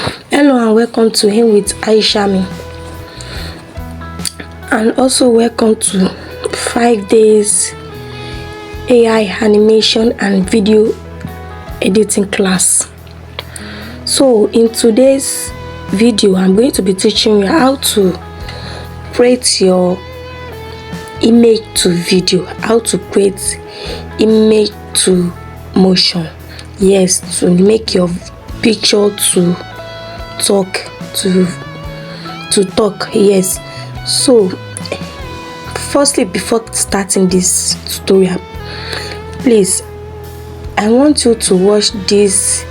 Hello and welcome to Him with Aishamie, and also welcome to 5 days AI animation and video editing class. So in today's video, I'm going to be teaching you how to create your image to video, how to create image to motion. Yes, to make your picture to talk. Yes. So firstly, before starting this tutorial, please, I want you to watch this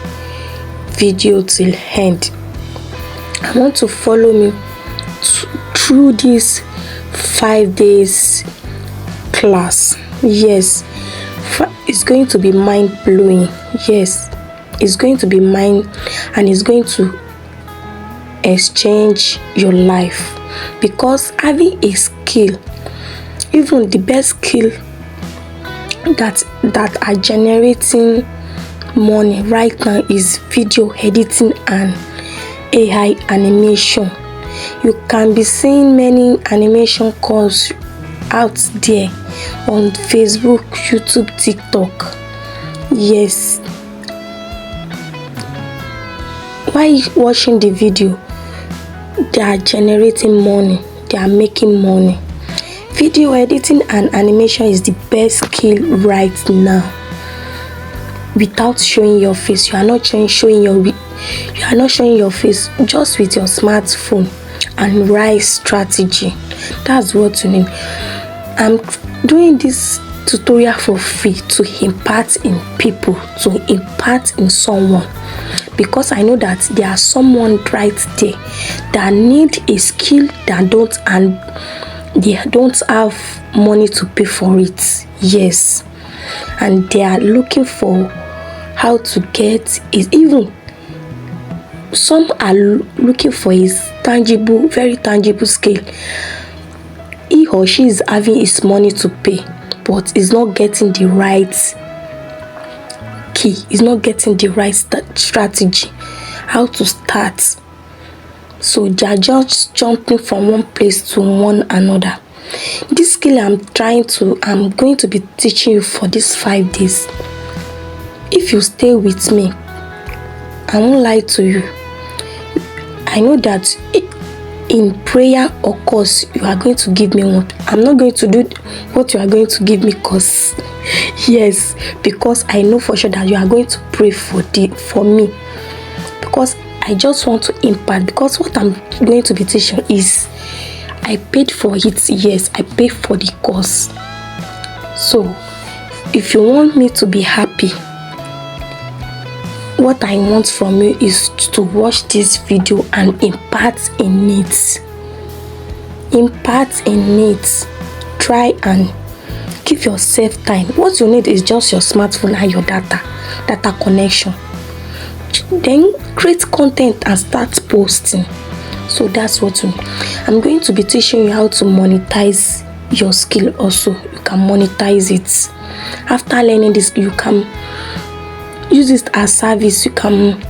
video till end. I want to follow me through this 5 days class. Yes, it's going to be mind-blowing. Yes, it's going to be mind, and it's going to exchange your life, because having a skill, even the best skill that are generating money right now, is video editing and AI animation. You can be seeing many animation courses out there on Facebook, YouTube, TikTok. Yes, while watching the video, they are generating money, they are making money. Video editing and animation is the best skill right now. Without showing your face, you are not showing your face, just with your smartphone and right strategy. That's what you need. I'm doing this tutorial for free to impart in people, to impart in someone, because I know that there are someone right there that need a skill and they don't have money to pay for it. Yes, and they are looking for how to get it. Even some are looking for his very tangible skill. He or she is having his money to pay, but is not getting the right key, is not getting the right strategy, how to start. So they are just jumping from one place to one another. This skill I'm going to be teaching you for these 5 days. If you stay with me, I won't lie to you. I know that in prayer or course you are going to give me one. I'm not going to do what you are going to give me course. Yes, because I know for sure that you are going to pray for me, because I just want to impact. Because what I'm going to be teaching is, I paid for it. Yes, I paid for the course. So if you want me to be happy, what I want from you is to watch this video and impart in it. Impart in it. Try and give yourself time. What you need is just your smartphone and your data connection. Then create content and start posting. So that's what I'm going to be teaching you, how to monetize your skill. Also, you can monetize it. After learning this, you can use it as service. You can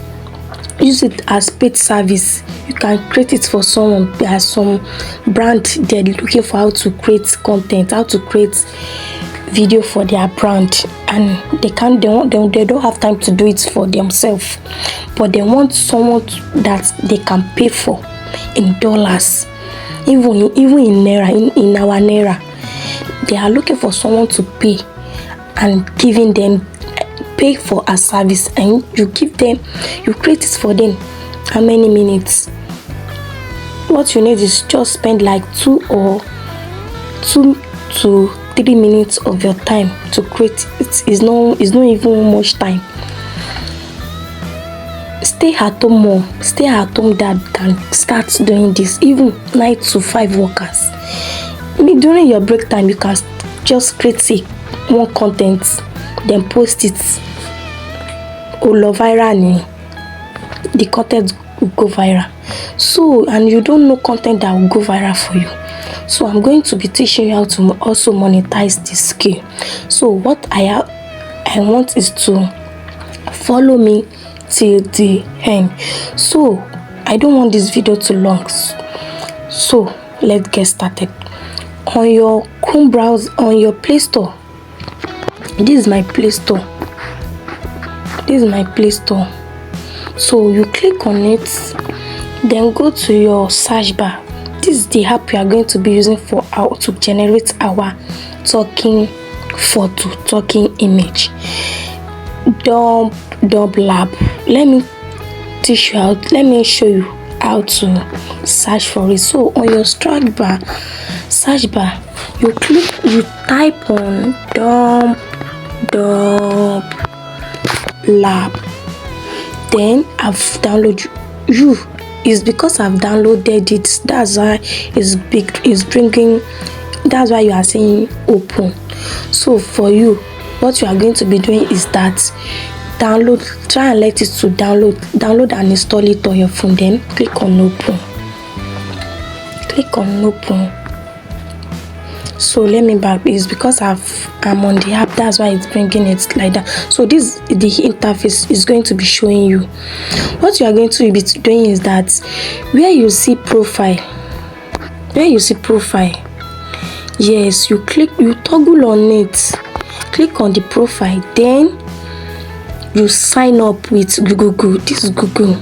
use it as paid service. You can create it for someone. There are some brand, they're looking for how to create content, how to create video for their brand, and they don't have time to do it for themselves, but they want someone that they can pay for in dollars, even in naira. In our naira, they are looking for someone to pay, and giving them pay for a service, and you create it for them. How many minutes? What you need is just spend like 2 to 3 minutes of your time to create it. Is not even much time. Stay at home more. Stay at home that can start doing this. Even 9 to 5 workers. During your break time, you can just create one content, then post it. Viral, the content will go viral. So, and you don't know content that will go viral for you. So I'm going to be teaching you how to also monetize this skill. So what I want is to follow me till the end. So I don't want this video too long, so let's get started. On your Chrome browser, on your Play Store, this is my Play Store. So you click on it, then go to your search bar. This is the app you are going to be using to generate our talking photo, talking image. Dub Lab. Let me show you how to search for it. So on your search bar, you type on Dub Lab. Then I've downloaded it's because I've downloaded it. That's why it's bringing. That's why you are saying open. So for you, what you are going to be doing is that try and let it to download and install it on your phone. Then click on open. So let me back. It's because I'm on the app, that's why it's bringing it like that. So the interface is going to be showing you. What you are going to be doing is that where you see profile, yes, you toggle on it, click on the profile, then you sign up with Google. This is Google.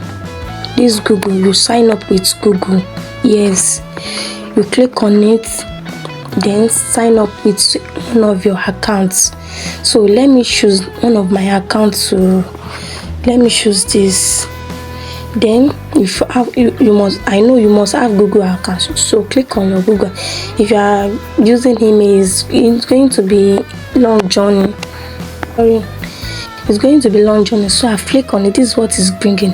You sign up with Google. Yes, you click on it, then sign up with one of your accounts. So let me choose one of my accounts. So let me choose this. Then if you must have Google account. So click on your Google. If you are using email, it's going to be long journey. It's going to be long journey. So I click on it. This is what it's bringing.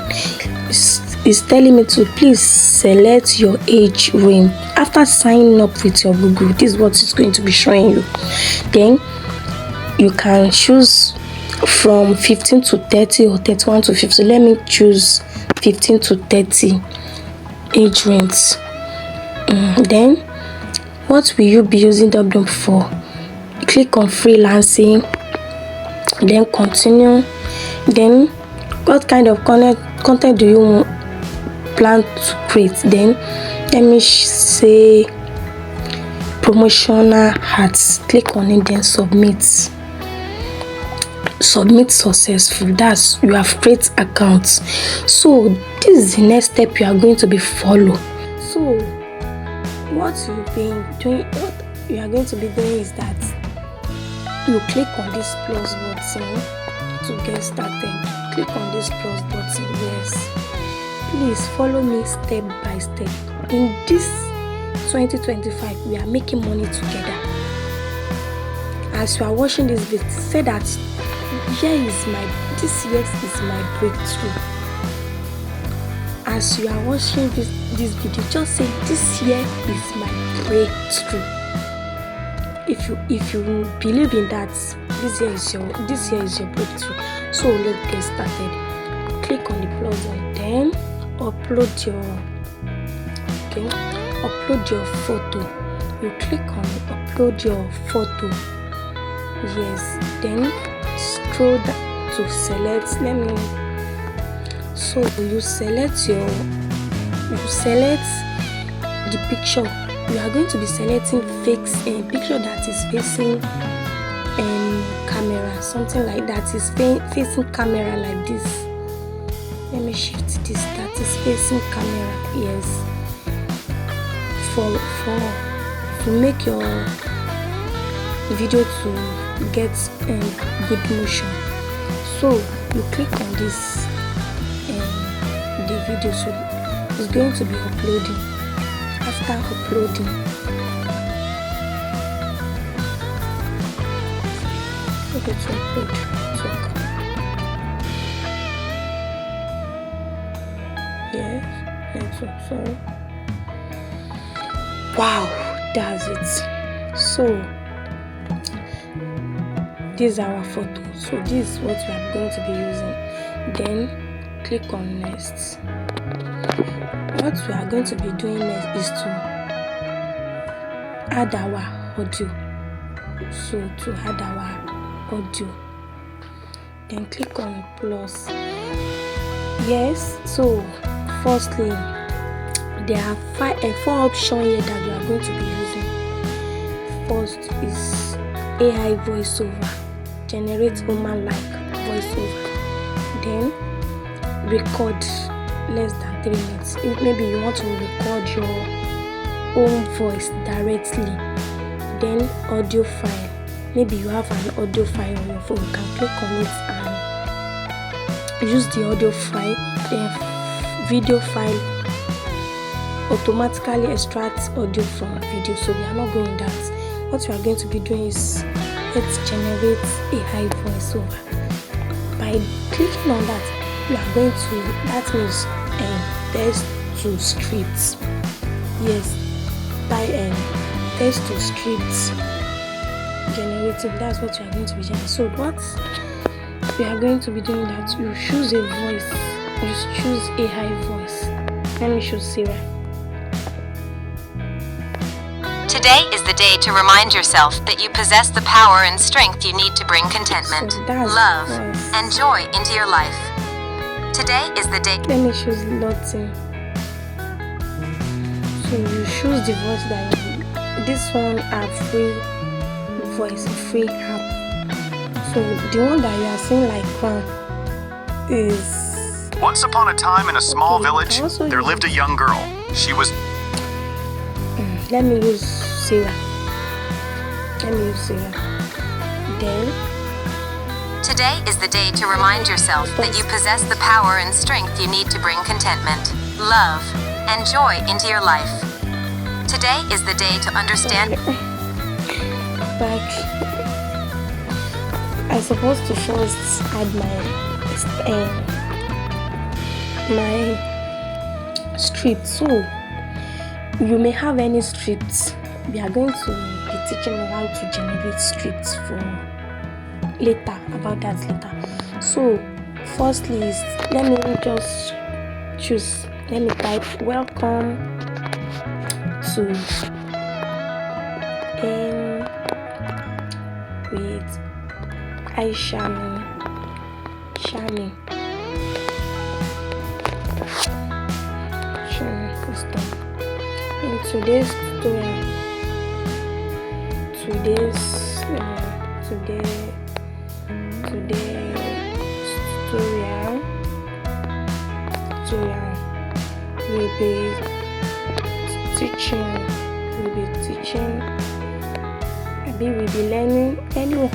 It's telling me to please select your age range. After signing up with your Google, this is what it's going to be showing you. Then you can choose from 15 to 30 or 31 to 50. Let me choose 15 to 30 age range. Then what will you be using WM for? Click on freelancing, then continue. Then what kind of content do you plan to create? Then let me say promotional ads. Click on it, then submit successful. That's you have created accounts. So this is the next step you are going to be follow. So what you are going to be doing is that you click on this plus button to get started. Click on this plus button. Yes, please follow me step by step. In this 2025, we are making money together. As you are watching this video, say that this year is my breakthrough. As you are watching this video, just say this year is my breakthrough. If you believe in that, this year is your breakthrough. So let's get started. Click on the plus and then upload your photo. You click on upload your photo. Yes, then scroll down to select. So you select the picture. You are going to be selecting a picture that is facing camera, something like that is facing camera like this. Let me shift this. That is facing camera. Yes, to make your video to get good motion. So you click on this the video. So it's going to be uploading. After uploading, okay, to upload. Yes, network. Sorry. Wow, that's it. So these are our photos. So this is what we are going to be using. Then click on next. What we are going to be doing next is to add our audio. So to add our audio, then click on plus. Yes, so Firstly, there are four options here that you are going to be using. First is AI voiceover, generate human-like voiceover. Then record less than 3 minutes. If maybe you want to record your own voice directly. Then audio file. Maybe you have an audio file on your phone. You can click on it and use the audio file. Then video file automatically extracts audio from video. So we are not going that. What we are going to be doing is let's generate AI voiceover. By clicking on that, you are going to, that means text to scripts. Yes, by text to scripts generating. That's what you are going to be generating. So what we are going to be doing, that you choose a voice. You choose AI voice. Let me choose Sarah. Today is the day to remind yourself that you possess the power and strength you need to bring contentment, love, and joy into your life. Today is the day. Let me choose Lottie. So you choose the voice that you, this one are free voice, free app. So the one that you are seeing like one is. Once upon a time in a small village, there lived a young girl. She was. Let me use Sarah. Then. Today is the day to remind yourself that you possess the power and strength you need to bring contentment, love, and joy into your life. Today is the day to understand. But I'm supposed to first add my script. So you may have any scripts. We are going to be teaching you how to generate scripts for later, about that later. So firstly is, let me just choose, let me type welcome to with Aishamie. In today's tutorial, we'll be teaching, maybe we'll be learning, anyway,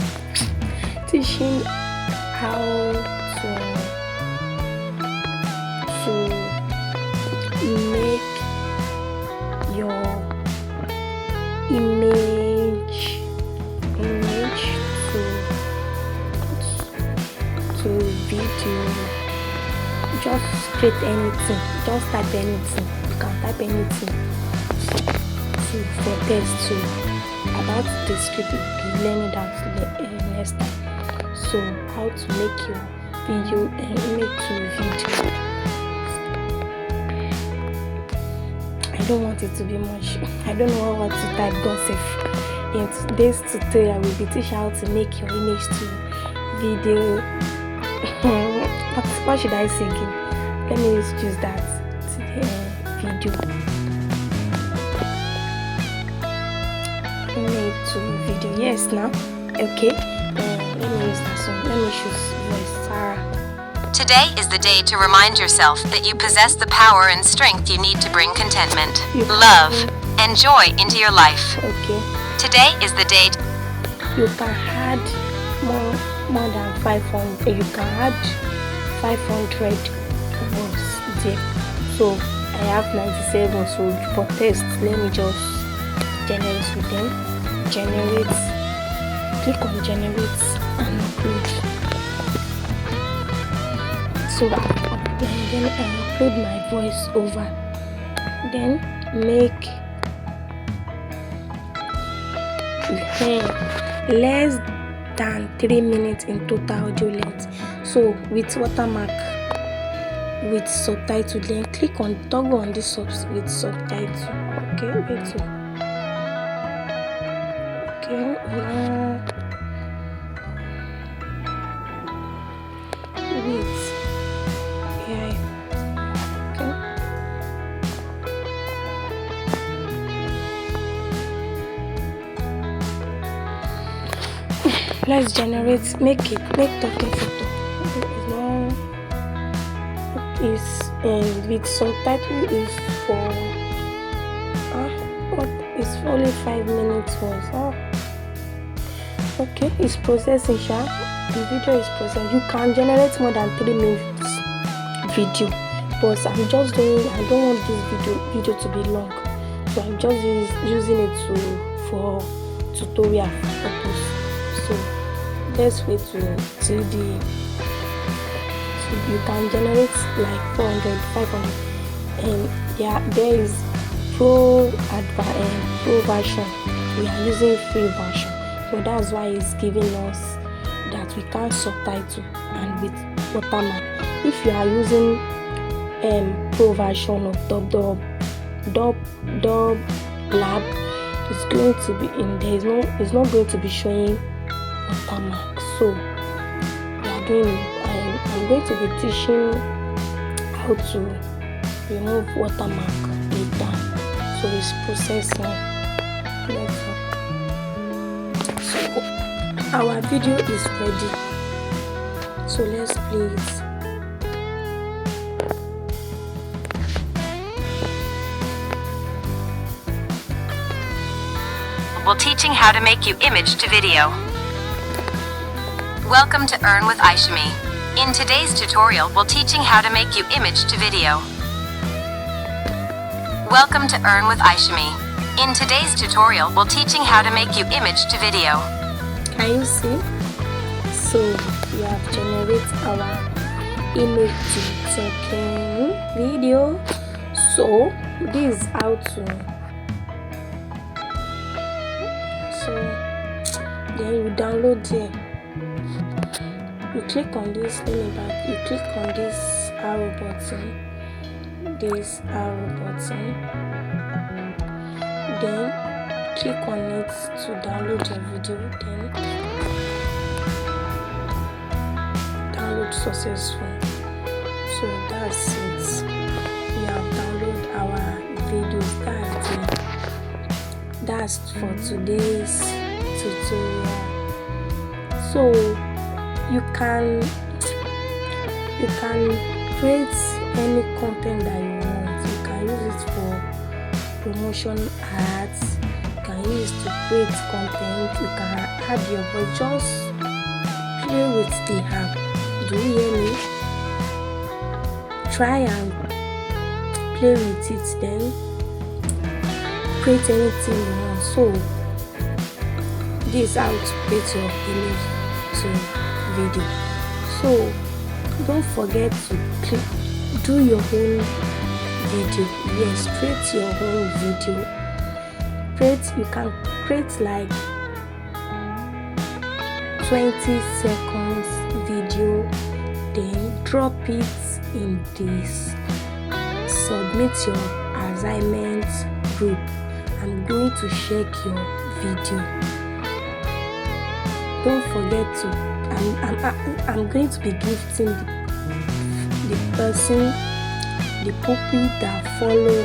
teaching how to make your image to video. Just create anything, just type anything. You can type anything for test too. About the script, you'll be learning that next time. So how to make your video image to video. I don't want it to be much. I don't know what to type. God save. In today's tutorial, we'll be teaching how to make your image to video. What should I say again? Let me just choose that video. Image to video. Yes, now. Okay. Let me use that one. Let me choose voice. Sarah. Today is the day to remind yourself that you possess the power and strength you need to bring contentment, love, and joy into your life. Okay. Today is the day. You can add more than 500. You can add 500 words there. So I have 97. So for test, let me just generate with them. Click on generate and upload. So then I upload my voice over. Then make less than 3 minutes in total audio length. So with watermark, with subtitle, then click on toggle on this with subtitle. Okay, wait. Okay, now wait. Yeah. Okay. let's generate, make talking photo. It's with subtitle is for what is only 5 minutes was okay, it's processing. The video is processing. You can generate more than 3 minutes video, but I don't want this video to be long, so I'm just using it for tutorial purpose. So let's wait to see you can generate like 400, 500, and there is pro version. We are using free version, so that's why it's giving us that we can't subtitle and with watermark. If you are using pro version of dub lab, it's going to be in there. It's not going to be showing watermark. So we are doing. I'm going to be teaching how to remove watermark later. So it's processing. So our video is ready. So let's play it. We're teaching how to make you image to video. Welcome to Earn with Aishamie. In today's tutorial, we're teaching how to make you image to video. Welcome to Earn with Aishamie. In today's tutorial, we're teaching how to make you image to video. Can you see? So we have generated our image to talking video. So this is how to. So then you download it. You click on this, you click on this arrow button, then click on it to download your video, then download successful. So that's it. We have downloaded our videos. That's for today's tutorial. So you can create any content that you want. You can use it for promotion ads. You can use it to create content. You can add your voice. Just play with the app. Do you hear me? Try and play with it, then create anything you want. So this is how to create your image to video. So don't forget to do your own video. Yes, create your own video. You can create like 20 seconds video, then drop it in this. Submit your assignment group. I'm going to check your video. Don't forget to. I'm going to be gifting the person, the people that follow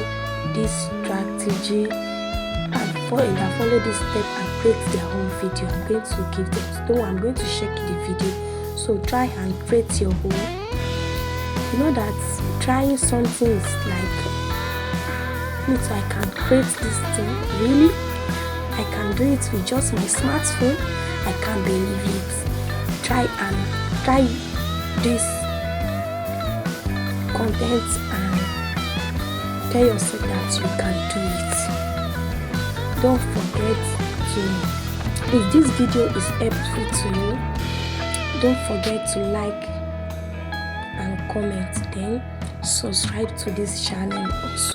this strategy and that follow this step and create their own video. I'm going to give them. So I'm going to check the video. So try and create your own. You know that trying something is like, I can create this thing. Really? I can do it with just my smartphone. I can't believe it. Try this content and tell yourself that you can do it. Don't forget to, if this video is helpful to you, don't forget to like and comment, then subscribe to this channel also.